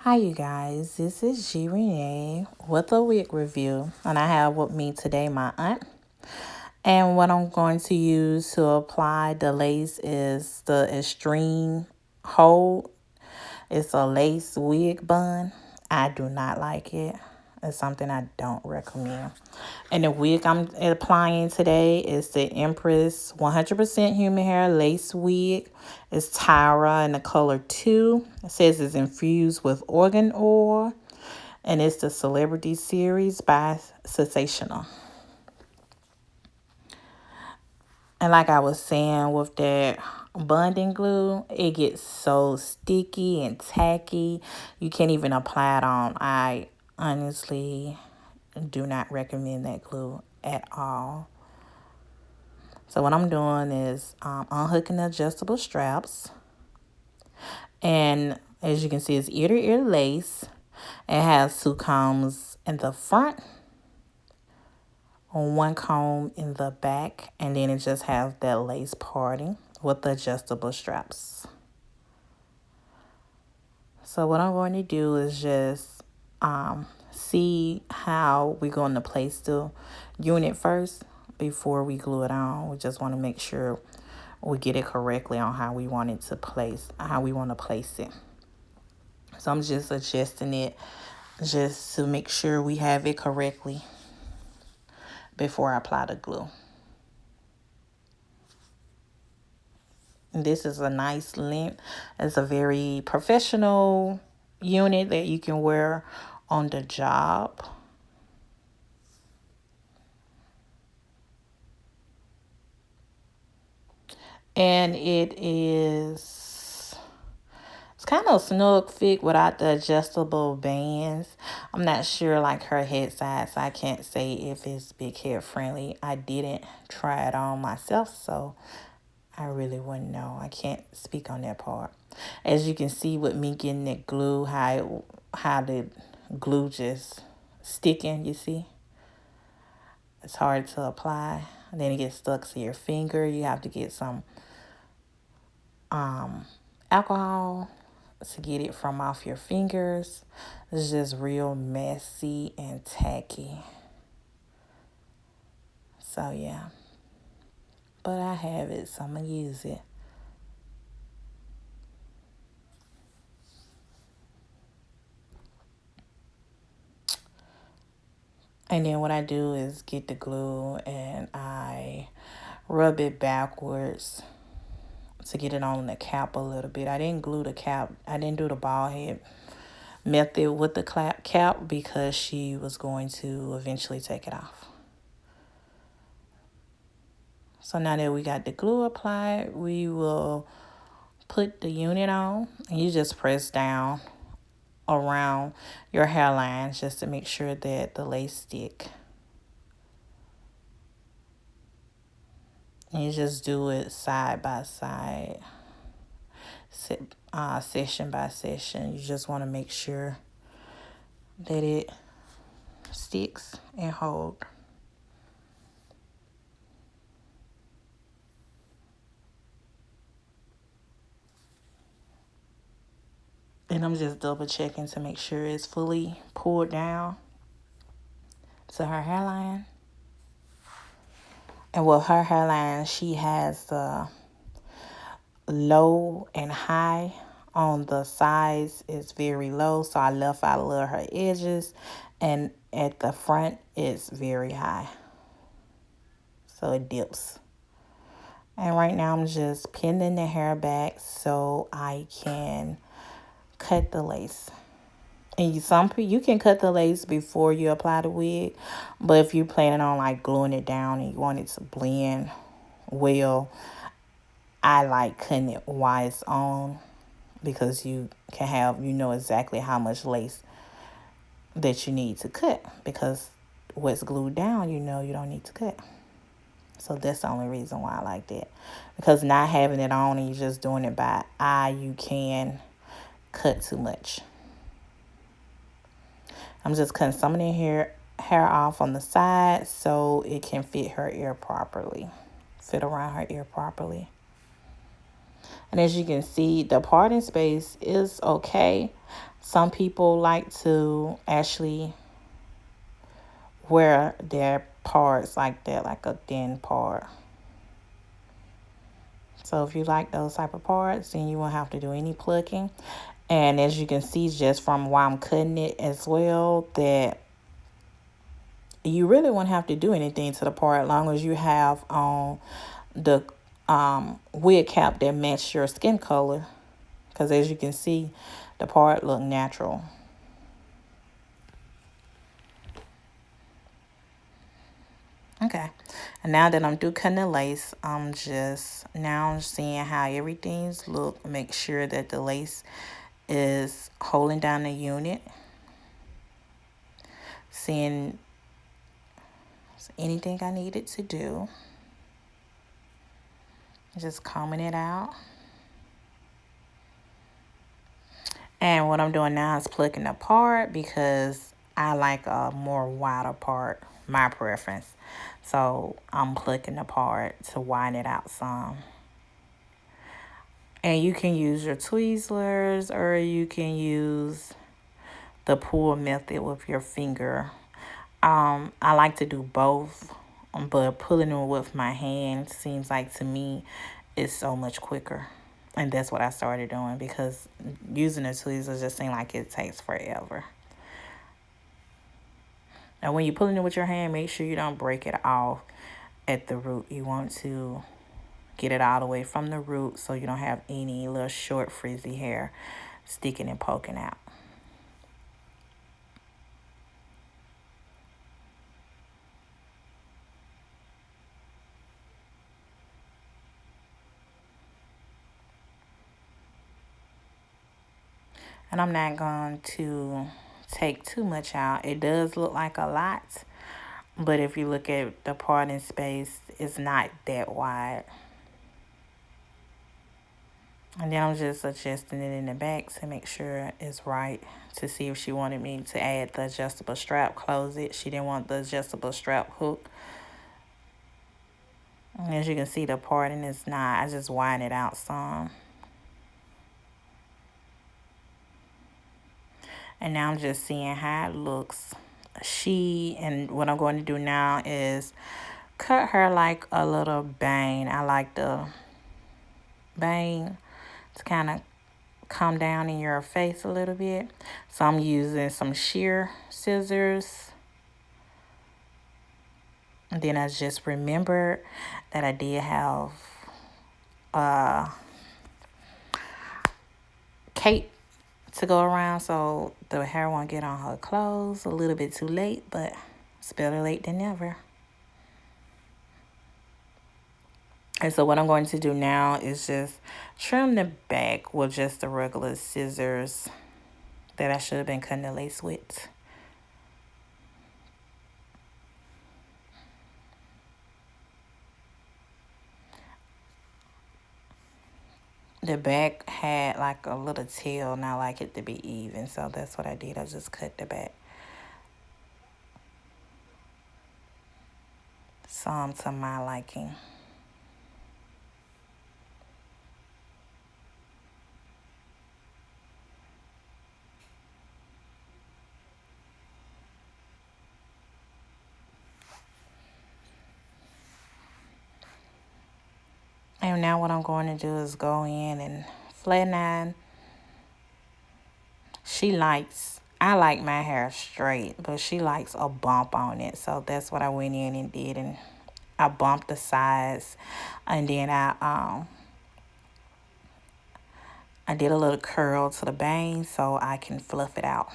Hi, you guys. This is G Renee with a wig review, and I have with me today my aunt. And what I'm going to use to apply the lace is the extreme hold. It's a lace wig bun. I do not like it. It's something I don't recommend. And the wig I'm applying today is the Empress 100% human hair lace wig. It's Tyra in the color 2. It says it's infused with organ oil. And it's the Celebrity Series by Sensational. And like I was saying, with that bonding glue, it gets so sticky and tacky. You can't even apply it on. I honestly do not recommend that glue at all. So what I'm doing is unhooking the adjustable straps. And as you can see, it's ear-to-ear lace. It has 2 combs in the front, one comb in the back, and then it just has that lace parting with the adjustable straps. So what I'm going to do is just see how we're going to place the unit first before we glue it on. We just want to make sure we get it correctly on how we want it to place, how we want to place it. So I'm just adjusting it just to make sure we have it correctly before I apply the glue. This is a nice length. It's a very professional unit that you can wear on the job. And it's kind of snug fit without the adjustable bands. I'm not sure like her head size, so I can't say if it's big head friendly. I didn't try it on myself, so I really wouldn't know. I can't speak on that part. As you can see with me getting that glue, how the glue just sticking, you see? It's hard to apply. And then it gets stuck to your finger. You have to get some alcohol to get it from off your fingers. It's just real messy and tacky. So yeah. But I have it, so I'm going to use it. And then what I do is get the glue and I rub it backwards to get it on the cap a little bit. I didn't glue the cap. I didn't do the ball head method with the cap because she was going to eventually take it off. So now that we got the glue applied, we will put the unit on. And you just press down around your hairline just to make sure that the lace stick. And you just do it side by side, session by session. You just want to make sure that it sticks and hold. And I'm just double checking to make sure it's fully pulled down to her hairline. And with her hairline, she has the low and high. On the sides is very low, so I left out a little her edges, and at the front it's very high, so it dips. And right now I'm just pinning the hair back so I can cut the lace. And you can cut the lace before you apply the wig, but if you're planning on like gluing it down and you want it to blend well, I like cutting it while it's on, because you know exactly how much lace that you need to cut, because what's glued down, you don't need to cut. So that's the only reason why I like that. Because not having it on and you're just doing it by eye, you can cut too much. I'm just cutting some of the hair off on the side so it can fit around her ear properly. And as you can see, the parting space is okay. Some people like to actually wear their parts like that, like a thin part. So if you like those type of parts, then you won't have to do any plucking. And as you can see, just from why I'm cutting it as well, that you really won't have to do anything to the part as long as you have on the wig cap that matches your skin color. Because as you can see, the part look natural. Okay, and now that I'm through cutting the lace, I'm just now seeing how everything's look. Make sure that the lace is holding down the unit. Seeing anything I needed to do. Just combing it out. And what I'm doing now is plucking the part because I like a more wider part, my preference. So I'm plucking the part to widen it out some. And you can use your tweezers or you can use the pull method with your finger. I like to do both, but pulling it with my hand seems like to me is so much quicker. And that's what I started doing because using the tweezers just seems like it takes forever. Now when you're pulling it with your hand, make sure you don't break it off at the root. You want to get it all the way from the root so you don't have any little short frizzy hair sticking and poking out. And I'm not going to take too much out. It does look like a lot, but if you look at the parting space, it's not that wide. And then I'm just adjusting it in the back to make sure it's right, to see if she wanted me to add the adjustable strap, close it. She didn't want the adjustable strap hook. And as you can see, the parting is not. I just widen it out some. And now I'm just seeing how it looks. And what I'm going to do now is cut her like a little bang. I like the bang to kind of come down in your face a little bit. So I'm using some shear scissors. And then I just remembered that I did have cape to go around so the hair won't get on her clothes. A little bit too late, but it's better late than never. And so what I'm going to do now is just trim the back with just the regular scissors that I should have been cutting the lace with. The back had like a little tail and I like it to be even, so that's what I did. I just cut the back some to my liking. And now what I'm going to do is go in and flatten iron. I like my hair straight, but she likes a bump on it. So that's what I went in and did. And I bumped the sides. And then I did a little curl to the bang so I can fluff it out.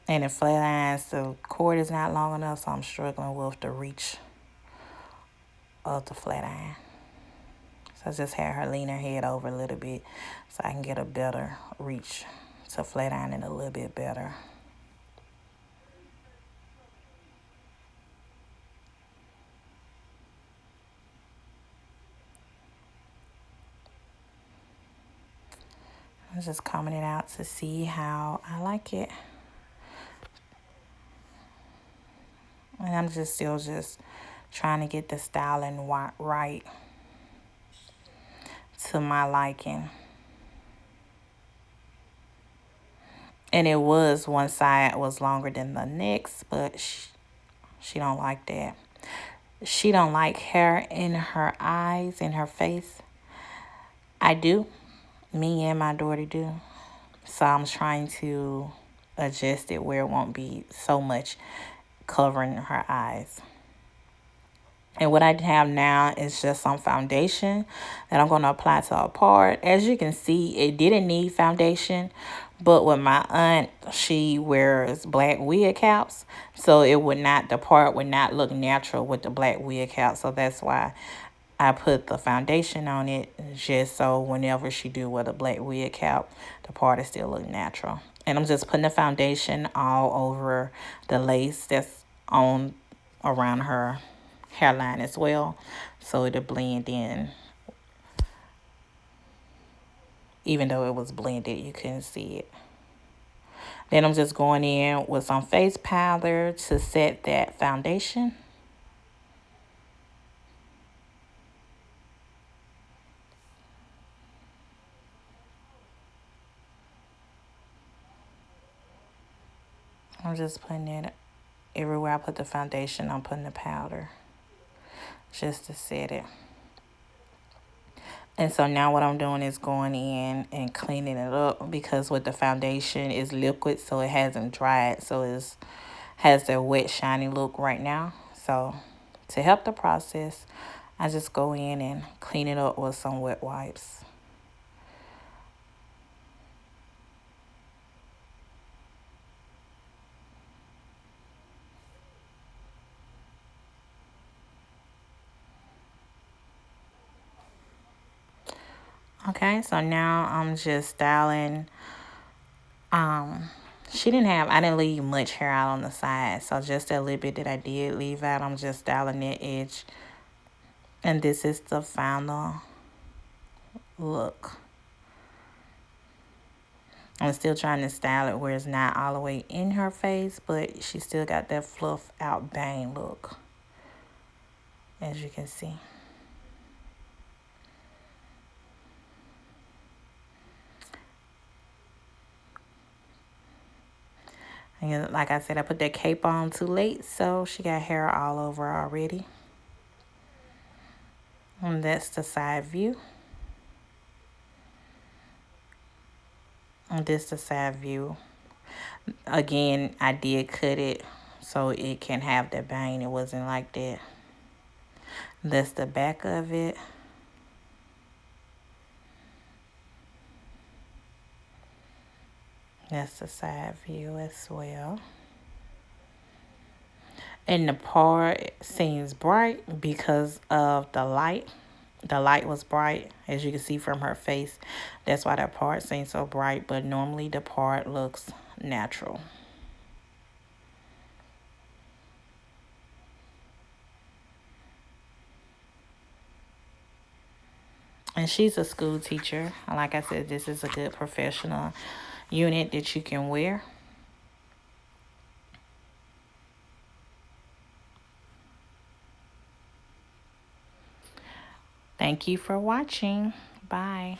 And in flat irons, the cord is not long enough, so I'm struggling with the reach of the flat iron. So I just had her lean her head over a little bit so I can get a better reach to flat iron it a little bit better. I'm just combing it out to see how I like it. And I'm just still trying to get the styling right to my liking. And it was one side was longer than the next, but she don't like that. She don't like hair in her eyes, in her face. I do. Me and my daughter do. So I'm trying to adjust it where it won't be so much covering her eyes. And what I have now is just some foundation that I'm going to apply to her part. As you can see, it didn't need foundation. But with my aunt, she wears black wig caps. So the part would not look natural with the black wig cap. So that's why I put the foundation on it, just so whenever she do wear the black wig cap, the part is still look natural. And I'm just putting the foundation all over the lace that's on around her hairline as well, so it'll blend in. Even though it was blended, you couldn't see it. Then I'm just going in with some face powder to set that foundation. I'm just putting it everywhere I put the foundation. I'm putting the powder just to set it. And so now what I'm doing is going in and cleaning it up, because with the foundation is liquid, so it hasn't dried, so it has that wet shiny look right now. So to help the process, I just go in and clean it up with some wet wipes. Okay, so now I'm just styling. I didn't leave much hair out on the side, so just a little bit that I did leave out, I'm just styling that edge. And this is the final look. I'm still trying to style it where it's not all the way in her face, but she still got that fluff out bang look, as you can see. And like I said, I put that cape on too late, so she got hair all over already. And that's the side view. And this the side view. Again, I did cut it so it can have the bang. It wasn't like that. That's the back of it. That's the side view as well. And the part seems bright because of the light. The light was bright, as you can see from her face. That's why that part seems so bright, but normally the part looks natural. And she's a school teacher. Like I said, this is a good professional unit that you can wear. Thank you for watching. Bye.